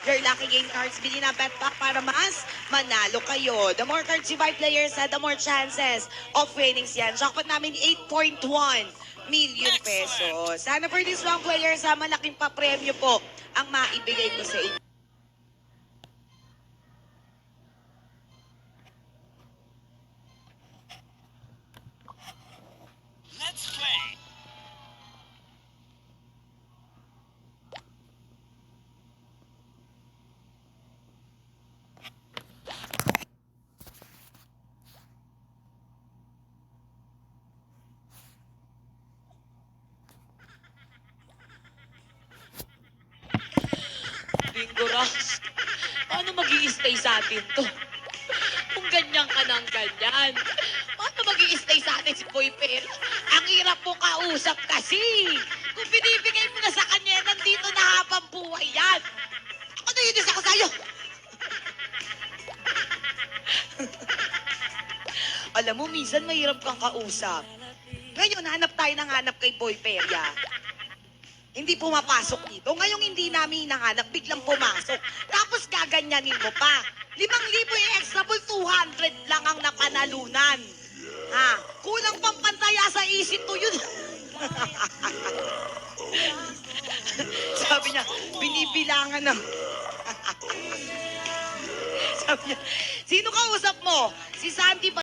your lucky game cards. Bili na bet pack para mas manalo kayo. The more cards you buy, players, the more chances of winnings yan. Jackpot namin 8.1 million pesos. Sana for this one, players, malaking pa-premyo po ang maibigay ko sa inyo. Let's play. Bingo Ross, paano mag-i-stay sa atin to? Kung ganyan ka ng ganyan, paano mag-i-stay sa atin si Boy Perry? Ang hirap mo kausap kasi. Kung binibigay mo na sa kanya, nandito na habang buhay yan. Ako na yun isa ka sa'yo. Alam mo, minsan mahirap kang kausap. Ngayon, hanap tayo ng hanap kay Boy Peria. Hindi pumapasok dito. Ngayong hindi namin hinahanap, biglang pumasok. Tapos gaganyanin mo pa. 5,000 yung extra ball, 200 lang ang napanalunan. Ha? Kulang pang pantaya sa isip to yun. Sabi niya, binibilangan ng... Sabi niya, sino kausap mo? Si Sandy ba?